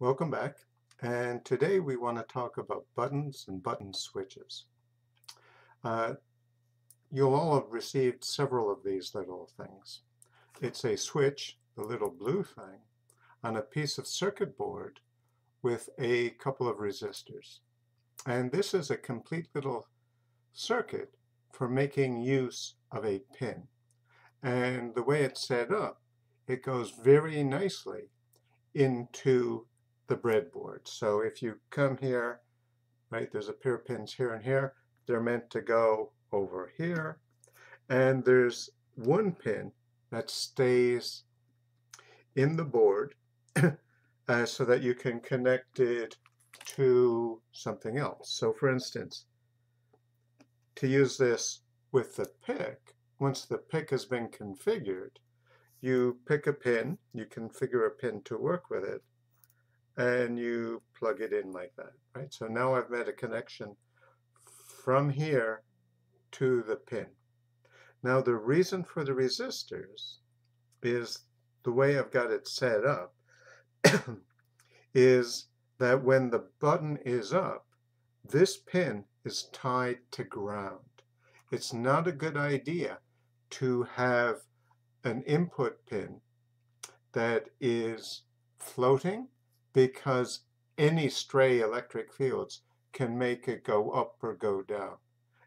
Welcome back, and today we want to talk about buttons and button switches. Uh, you'll all have received several of these little things. It's a switch, the little blue thing, on a piece of circuit board with a couple of resistors. And this is a complete little circuit for making use of a pin. And the way it's set up, it goes very nicely into the breadboard. So if you come here, right, there's a pair of pins here and here. They're meant to go over here. And there's one pin that stays in the board so that you can connect it to something else. So for instance, to use this with the pick, once the pick has been configured, you pick a pin, you configure a pin to work with it, and you plug it in like that, right? So now I've made a connection from here to the pin. Now the reason for the resistors is the way I've got it set up is that when the button is up, this pin is tied to ground. It's not a good idea to have an input pin that is floating because any stray electric fields can make it go up or go down.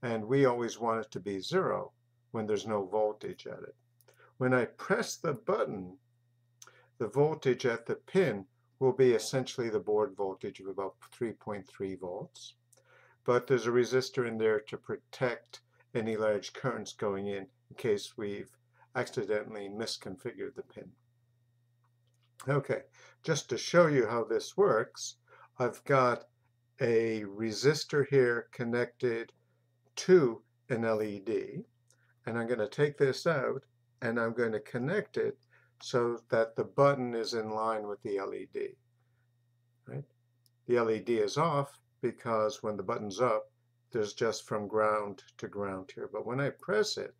And we always want it to be zero when there's no voltage at it. When I press the button, the voltage at the pin will be essentially the board voltage of about 3.3 volts. But there's a resistor in there to protect any large currents going in case we've accidentally misconfigured the pin. Okay, just to show you how this works, I've got a resistor here connected to an LED, and I'm going to take this out and I'm going to connect it so that the button is in line with the LED. Right? The LED is off because when the button's up, there's just from ground to ground here. But when I press it,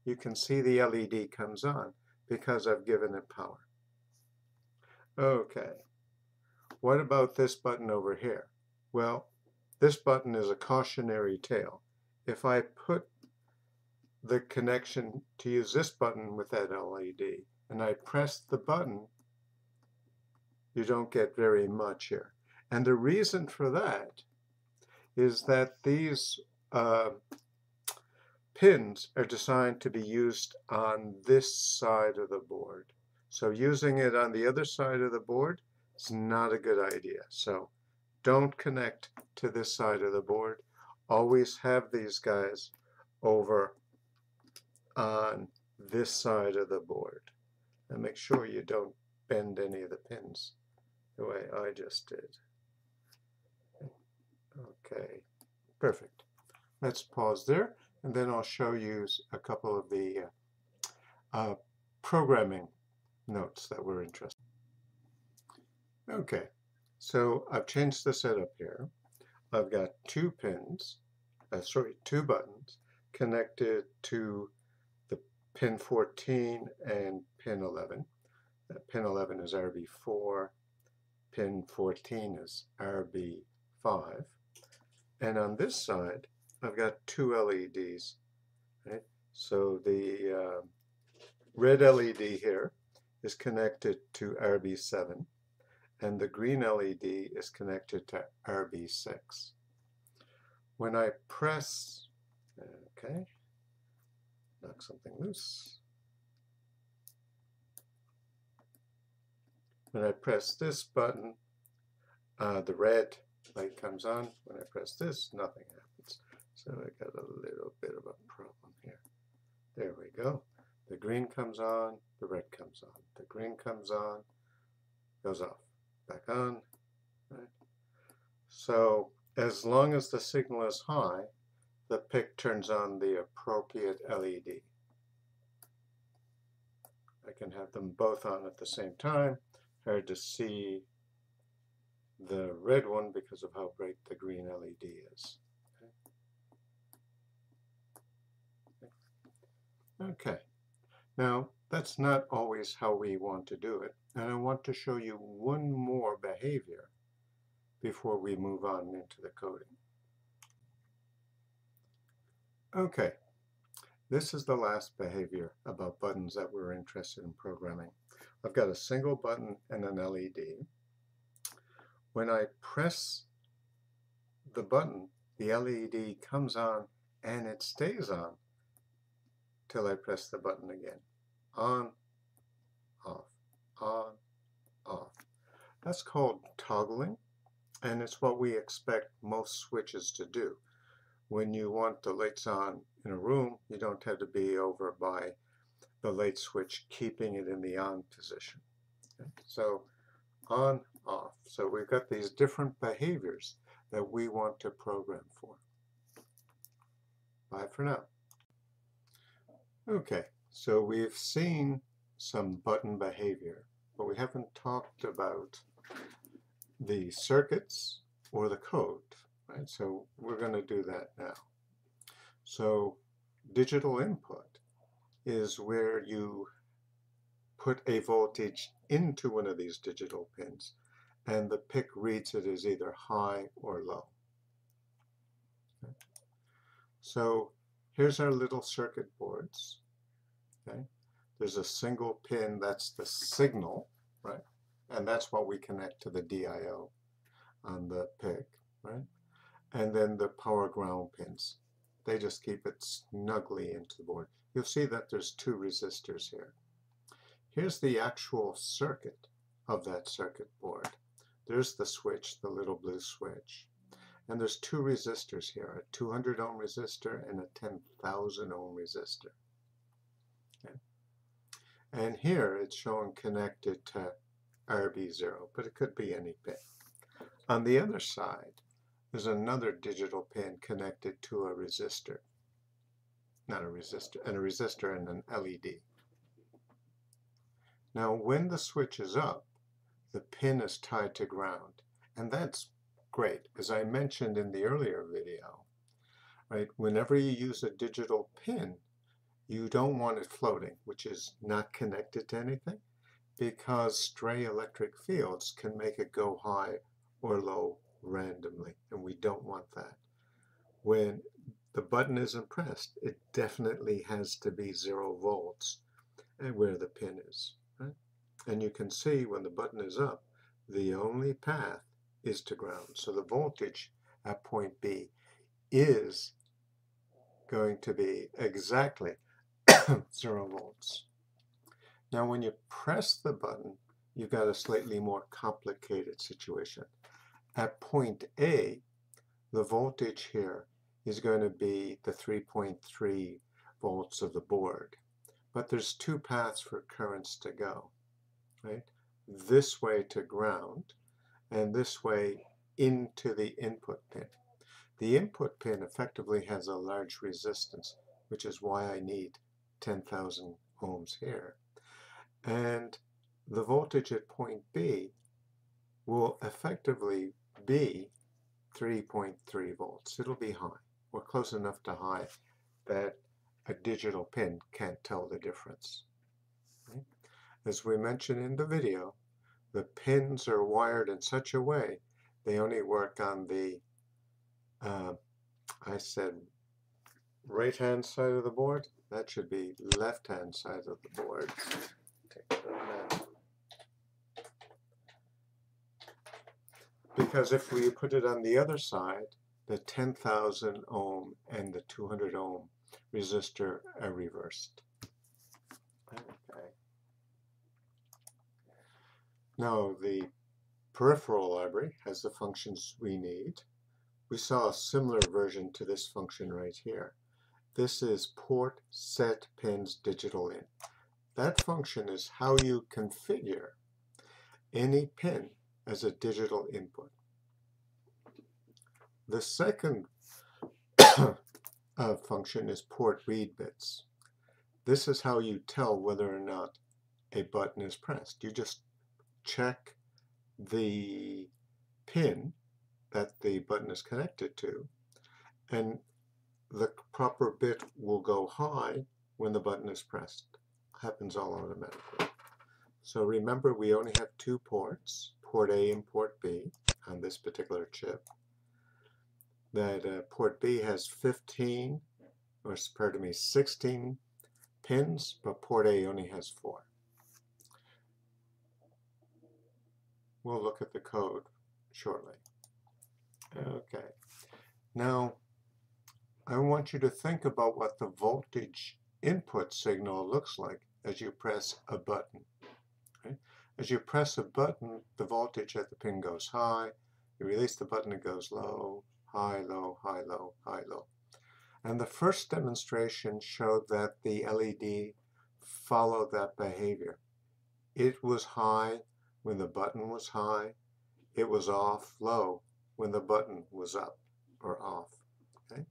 you can see the LED comes on because I've given it power. Okay, what about this button over here? Well, this button is a cautionary tale. If I put the connection to use this button with that LED and I press the button, you don't get very much here. And the reason for that is that these pins are designed to be used on this side of the board. So using it on the other side of the board is not a good idea. So don't connect to this side of the board. Always have these guys over on this side of the board. And make sure you don't bend any of the pins the way I just did. Okay, perfect. Let's pause there, and then I'll show you a couple of the programming notes that we're interested in. Okay, so I've changed the setup here. I've got two buttons connected to the pin 14 and pin 11. Pin 11 is RB4, pin 14 is RB5. And on this side, I've got two LEDs. Right? So the red LED here is connected to RB7, and the green LED is connected to RB6. When I press, okay, knock something loose. When I press this button, the red light comes on. When I press this, nothing happens. So I got a little bit of a problem here. There we go. The green comes on, the red comes on. The green comes on, goes off. Back on. Right? So as long as the signal is high, the pick turns on the appropriate LED. I can have them both on at the same time. Hard to see the red one because of how bright the green LED is. Okay. Now, that's not always how we want to do it, And I want to show you one more behavior before we move on into the coding. Okay, this is the last behavior about buttons that we're interested in programming. I've got a single button and an LED. When I press the button, the LED comes on and it stays on till I press the button again. On, off, on, off. That's called toggling, and it's what we expect most switches to do. When you want the lights on in a room, you don't have to be over by the light switch keeping it in the on position. Okay? So on, off. So we've got these different behaviors that we want to program for. Bye for now. Okay, so we've seen some button behavior, but we haven't talked about the circuits or the code, right? So we're going to do that now. So digital input is where you put a voltage into one of these digital pins, and the PIC reads it as either high or low. Okay. So here's our little circuit boards. Okay. There's a single pin, that's the signal, right? And that's what we connect to the DIO on the PIC, right? And then the power ground pins. They just keep it snugly into the board. You'll see that there's two resistors here. Here's the actual circuit of that circuit board. There's the switch, the little blue switch. And there's two resistors here, a 200 ohm resistor and a 10,000 ohm resistor. Okay. And here it's showing connected to RB0, but it could be any pin. On the other side, there's another digital pin connected to a resistor. Not a resistor, and a resistor and an LED. Now when the switch is up, the pin is tied to ground, and that's great. As I mentioned in the earlier video, right, whenever you use a digital pin, you don't want it floating, which is not connected to anything, because stray electric fields can make it go high or low randomly, and we don't want that. When the button isn't pressed, it definitely has to be 0 volts and where the pin is, right? And you can see when the button is up, the only path is to ground. So the voltage at point B is going to be exactly 0 volts. Now when you press the button, you've got a slightly more complicated situation. At point A, the voltage here is going to be the 3.3 volts of the board. But there's two paths for currents to go, right? This way to ground, and this way into the input pin. The input pin effectively has a large resistance, which is why I need 10,000 ohms here. And the voltage at point B will effectively be 3.3 volts. It'll be high, or close enough to high that a digital pin can't tell the difference. Okay? As we mentioned in the video, the pins are wired in such a way they only work on the, I said right-hand side of the board. That should be left-hand side of the board. Take it out now. Because if we put it on the other side, the 10,000 ohm and the 200 ohm resistor are reversed. Okay. Now the peripheral library has the functions we need. We saw a similar version to this function right here. This is port set pins digital in. That function is how you configure any pin as a digital input. The second function is port read bits. This is how you tell whether or not a button is pressed. You just check the pin that the button is connected to, and the proper bit will go high when the button is pressed. Happens all automatically. So remember, we only have two ports, port A and port B on this particular chip. That port B has 15, or pardon me, 16 pins, but port A only has 4. We'll look at the code shortly. Okay. Now, I want you to think about what the voltage input signal looks like as you press a button. Okay? As you press a button, the voltage at the pin goes high. You release the button, it goes low, high, low, high, low, high, low. And the first demonstration showed that the LED followed that behavior. It was high when the button was high. It was off low when the button was up or off. Okay?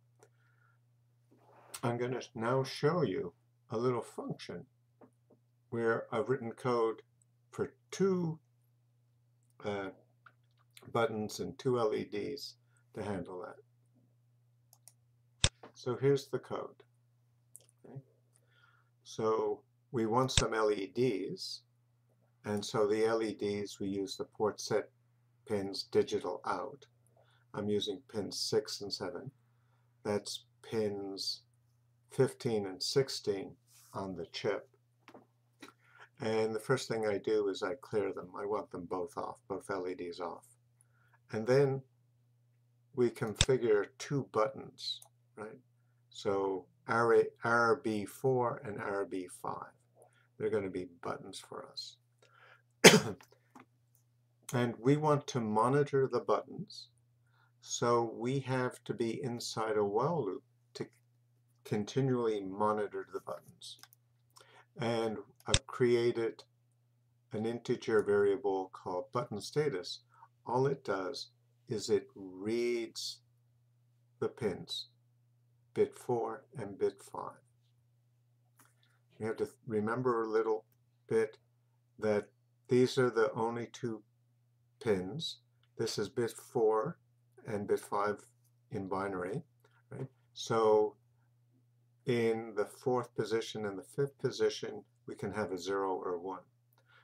I'm going to now show you a little function where I've written code for 2 buttons and 2 LEDs to handle that. So here's the code. Okay? So we want some LEDs, and so the LEDs, we use the port set pins digital out. I'm using pins 6 and 7. That's pins 15 and 16 on the chip. And the first thing I do is I clear them. I want them both off, both LEDs off. And then we configure 2 buttons, right? So RB4 and RB5. They're going to be buttons for us. And we want to monitor the buttons, so we have to be inside a while loop to continually monitor the buttons. And I've created an integer variable called button status. All it does is it reads the pins, bit 4 and bit 5. You have to remember a little bit that these are the only 2 pins. This is bit 4 and bit 5 in binary, right? So in the 4th position and the 5th position, we can have a 0 or 1.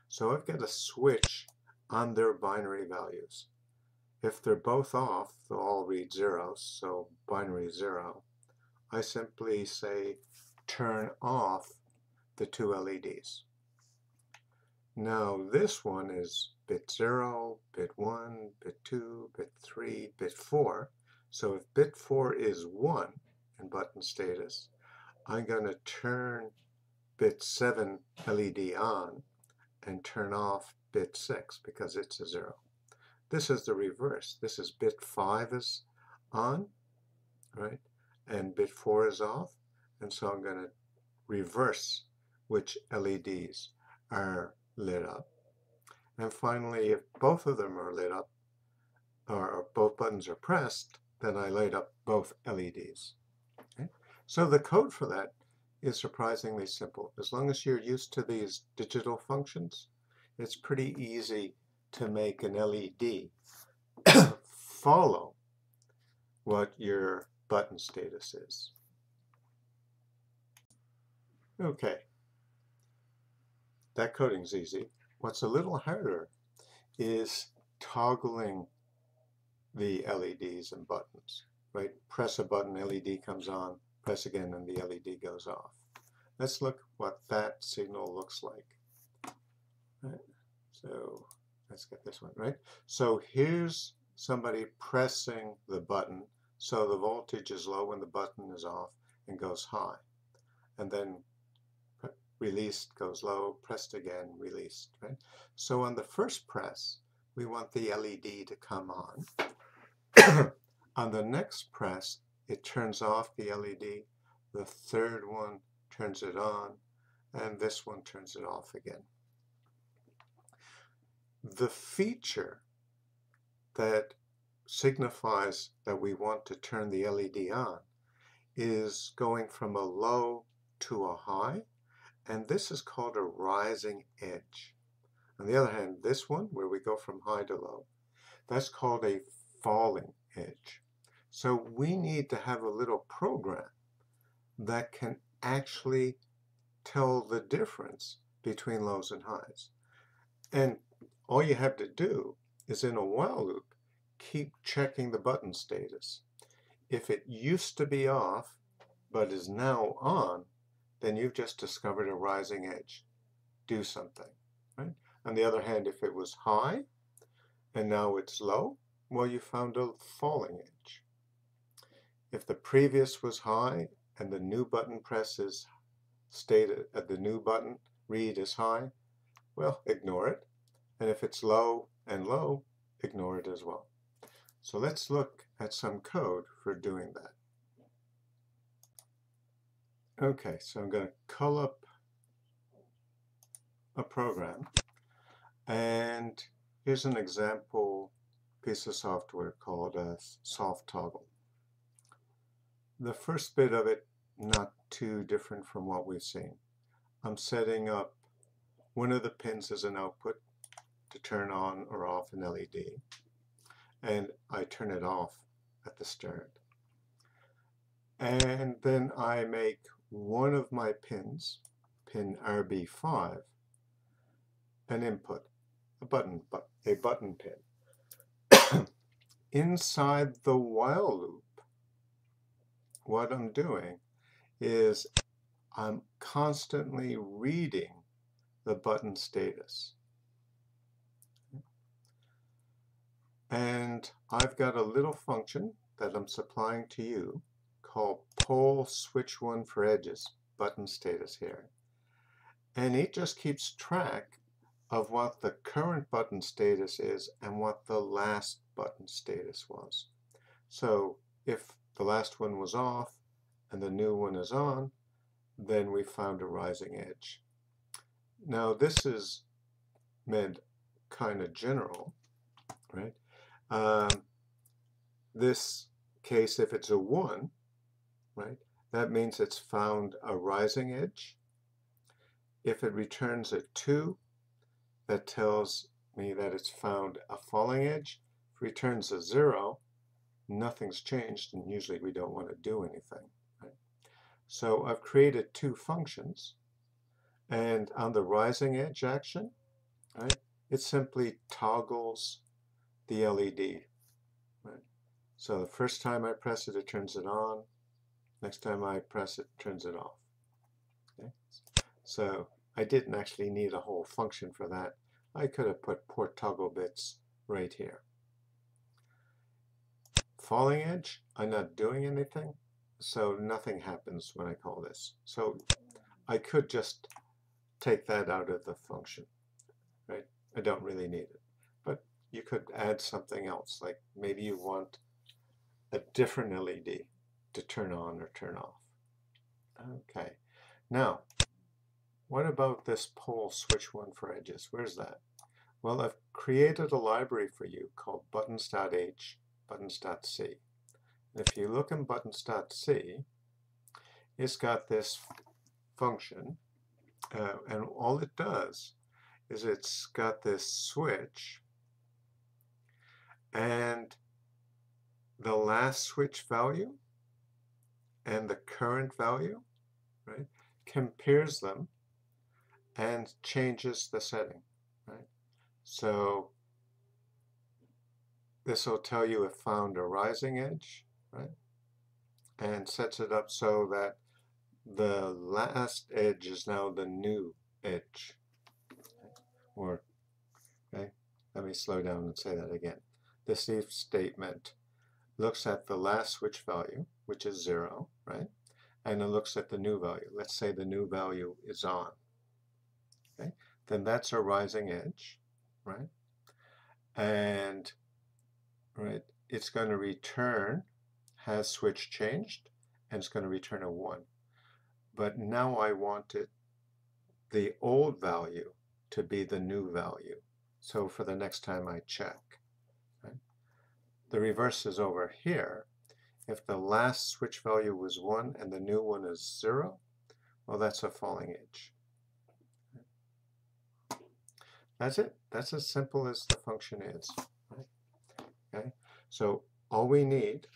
So I've got a switch on their binary values. If they're both off, they'll all read zeros, so binary 0. I simply say turn off the 2 LEDs. Now this one is bit 0, bit 1, bit 2, bit 3, bit 4. So if bit 4 is 1 in button status, I'm going to turn bit 7 LED on and turn off bit 6 because it's a 0. This is the reverse. This is bit 5 is on, right? And bit 4 is off. And so I'm going to reverse which LEDs are lit up. And finally, if both of them are lit up, or both buttons are pressed, then I light up both LEDs. Okay? So the code for that is surprisingly simple. As long as you're used to these digital functions, it's pretty easy to make an LED follow what your button status is. Okay, that coding's easy. What's a little harder is toggling the LEDs and buttons, right? Press a button, LED comes on, press again, and the LED goes off. Let's look what that signal looks like. Right. So let's get this one, right? So here's somebody pressing the button, so the voltage is low when the button is off and goes high. And then released goes low, pressed again, released, right? So on the first press, we want the LED to come on. On the next press, it turns off the LED. The third one turns it on, and this one turns it off again. The feature that signifies that we want to turn the LED on is going from a low to a high, and this is called a rising edge. On the other hand, this one, where we go from high to low, that's called a falling edge. So we need to have a little program that can actually tell the difference between lows and highs. And all you have to do is, in a while loop, keep checking the button status. If it used to be off but is now on, then you've just discovered a rising edge. Do something, right? On the other hand, if it was high and now it's low, well, you found a falling edge. If the previous was high and the new button press is stated at the new button read is high, well, ignore it. And if it's low and low, ignore it as well. So let's look at some code for doing that. Okay, so I'm going to call up a program, and here's an example piece of software called a soft toggle. The first bit of it, not too different from what we've seen. I'm setting up one of the pins as an output to turn on or off an LED, and I turn it off at the start. And then I make one of my pins, pin RB5, an input, a button pin. Inside the while loop, what I'm doing is I'm constantly reading the button status. And I've got a little function that I'm supplying to you called poll switch 1 for edges, button status here. And it just keeps track of what the current button status is and what the last button status was. So if the last one was off and the new one is on, then we found a rising edge. Now this is meant kind of general, right? This case, if it's a 1, right, that means it's found a rising edge. If it returns a 2, that tells me that it's found a falling edge. If it returns a 0, nothing's changed, and usually we don't want to do anything. Right? So I've created two functions, and on the rising edge action, right, it simply toggles the LED. Right? So the first time I press it, it turns it on. Next time I press it, it turns it off. Okay? So I didn't actually need a whole function for that. I could have put port toggle bits right here. Falling edge, I'm not doing anything, so nothing happens when I call this. So I could just take that out of the function, right? I don't really need it. But you could add something else, like maybe you want a different LED to turn on or turn off. Okay, now what about this poll switch 1 for edges? Where's that? Well, I've created a library for you called buttons.h, buttons.c. And if you look in buttons.c, it's got this function, and all it does is it's got this switch, and the last switch value and the current value, right, compares them and changes the setting, right? So this will tell you it found a rising edge, right, and sets it up so that the last edge is now the new edge. Or, okay, let me slow down and say that again. This if statement looks at the last switch value, which is 0, right, and it looks at the new value. Let's say the new value is on. Okay, then that's a rising edge, right? And right, it's going to return has switch changed, and it's going to return a 1. But now I wanted the old value to be the new value. So for the next time I check, right? The reverse is over here. If the last switch value was 1 and the new one is 0, well, that's a falling edge. That's it. That's as simple as the function is. Right? Okay. So all we need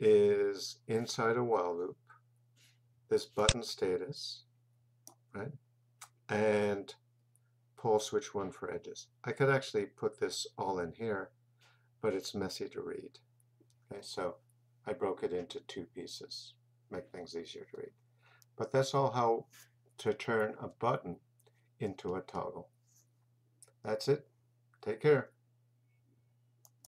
is inside a while loop, this button status, right, and pole switch, one for edges. I could actually put this all in here, but it's messy to read. Okay, so I broke it into two pieces, make things easier to read. But that's all how to turn a button into a toggle. That's it. Take care.